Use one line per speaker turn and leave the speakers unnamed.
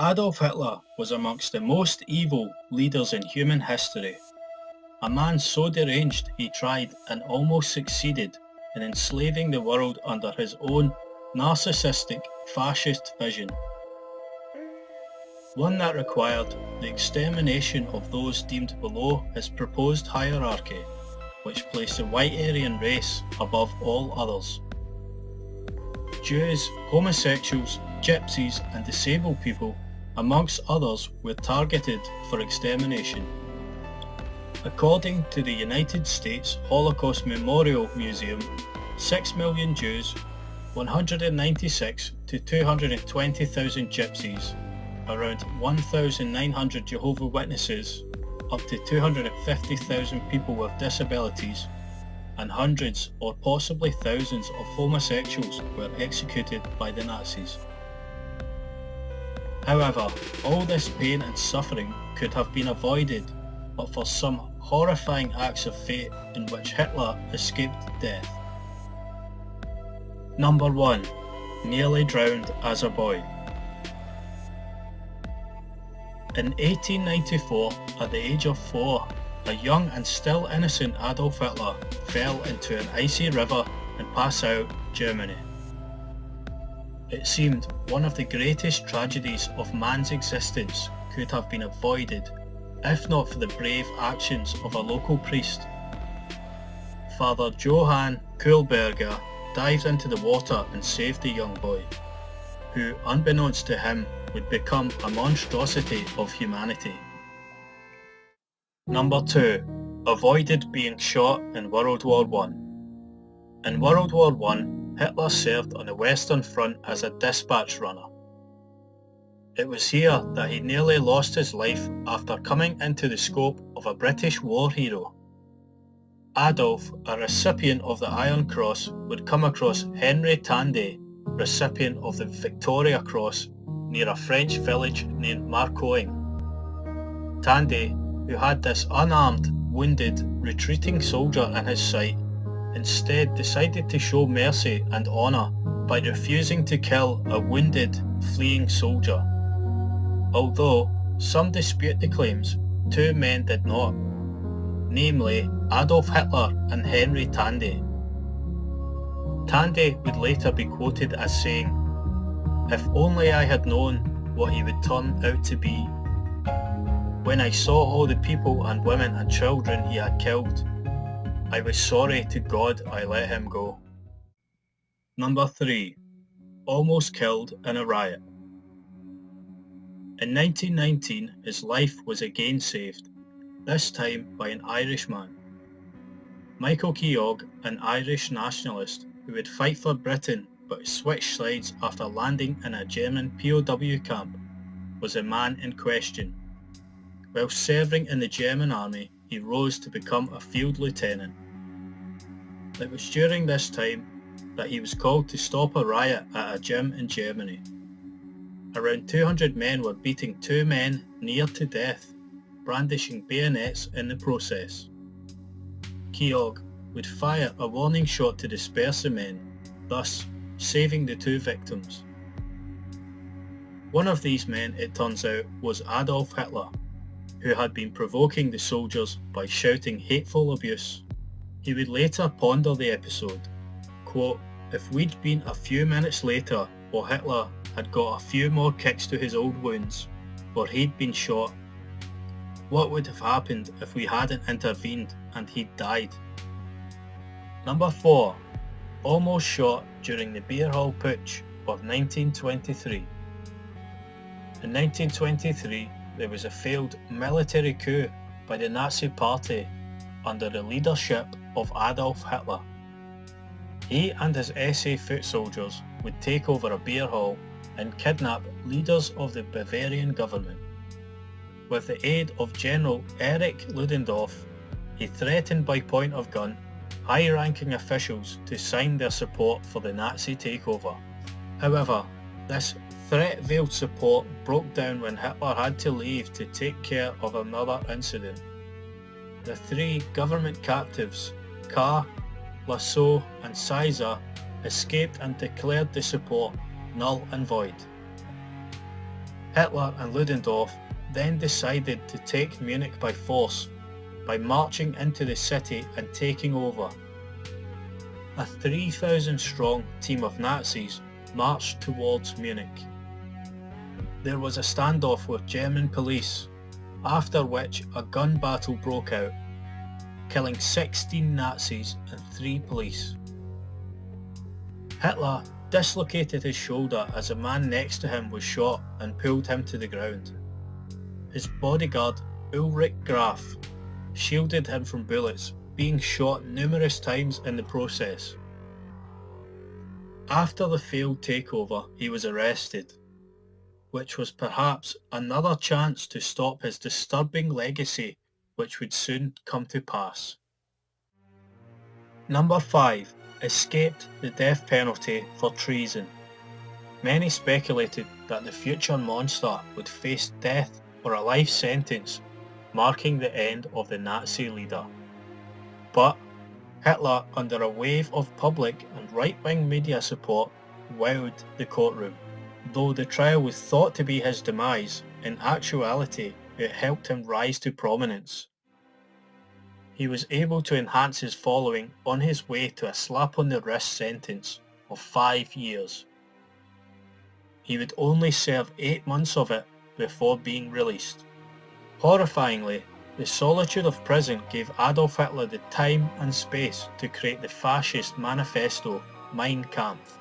Adolf Hitler was amongst the most evil leaders in human history. A man so deranged he tried and almost succeeded in enslaving the world under his own narcissistic fascist vision. One that required the extermination of those deemed below his proposed hierarchy, which placed the white Aryan race above all others. Jews, homosexuals, gypsies and disabled people, amongst others, were targeted for extermination. According to the United States Holocaust Memorial Museum, 6 million Jews, 196 to 220,000 gypsies, around 1,900 Jehovah's Witnesses, up to 250,000 people with disabilities, and hundreds or possibly thousands of homosexuals were executed by the Nazis. However, all this pain and suffering could have been avoided but for some horrifying acts of fate in which Hitler escaped death. Number 1. Nearly drowned as a boy. In 1894, at the age of 4, a young and still innocent Adolf Hitler fell into an icy river in Passau, Germany. It seemed one of the greatest tragedies of man's existence could have been avoided if not for the brave actions of a local priest. Father Johann Kuhlberger dived into the water and saved the young boy, who, unbeknownst to him, would become a monstrosity of humanity. Number 2. Avoided being shot in World War I. In World War I, Hitler served on the Western Front as a dispatch runner. It was here that he nearly lost his life after coming into the scope of a British war hero. Adolf, a recipient of the Iron Cross, would come across Henry Tandet, recipient of the Victoria Cross, near a French village named Marcoing. Tandet, who had this unarmed, wounded, retreating soldier in his sight, instead decided to show mercy and honour by refusing to kill a wounded, fleeing soldier. Although some dispute the claims, two men did not, namely Adolf Hitler and Henry Tandet. Tandet would later be quoted as saying, "If only I had known what he would turn out to be. When I saw all the people and women and children he had killed, I was sorry to God I let him go." Number 3. Almost killed in a riot. In 1919, his life was again saved, this time by an Irishman. Michael Keogh, an Irish nationalist who would fight for Britain but switched sides after landing in a German POW camp, was the man in question. While serving in the German army, he rose to become a field lieutenant. It was during this time that he was called to stop a riot at a gym in Germany. Around 200 men were beating two men near to death, brandishing bayonets in the process. Keogh would fire a warning shot to disperse the men, thus saving the two victims. One of these men, it turns out, was Adolf Hitler, who had been provoking the soldiers by shouting hateful abuse. He would later ponder the episode, quote, "If we'd been a few minutes later, or Hitler had got a few more kicks to his old wounds, or he'd been shot, what would have happened if we hadn't intervened and he'd died?" Number 4. Almost shot during the Beer Hall Putsch of 1923. In 1923, there was a failed military coup by the Nazi Party under the leadership of Adolf Hitler. He and his SA foot soldiers would take over a beer hall and kidnap leaders of the Bavarian government. With the aid of General Erich Ludendorff, he threatened by point of gun high-ranking officials to sign their support for the Nazi takeover. However, this threat-veiled support broke down when Hitler had to leave to take care of another incident. The three government captives, Kahr, Lassault and Caesar, escaped and declared the support null and void. Hitler and Ludendorff then decided to take Munich by force by marching into the city and taking over. A 3,000 strong team of Nazis marched towards Munich. There was a standoff with German police, after which a gun battle broke out, killing 16 Nazis and 3 police. Hitler dislocated his shoulder as a man next to him was shot and pulled him to the ground. His bodyguard, Ulrich Graf, shielded him from bullets, being shot numerous times in the process. After the failed takeover, he was arrested, which was perhaps another chance to stop his disturbing legacy, which would soon come to pass. Number 5. Escaped the death penalty for treason. Many speculated that the future monster would face death or a life sentence, marking the end of the Nazi leader. But Hitler, under a wave of public and right-wing media support, wowed the courtroom. Though the trial was thought to be his demise, in actuality it helped him rise to prominence. He was able to enhance his following on his way to a slap on the wrist sentence of 5 years. He would only serve 8 months of it before being released. Horrifyingly, the solitude of prison gave Adolf Hitler the time and space to create the fascist manifesto Mein Kampf.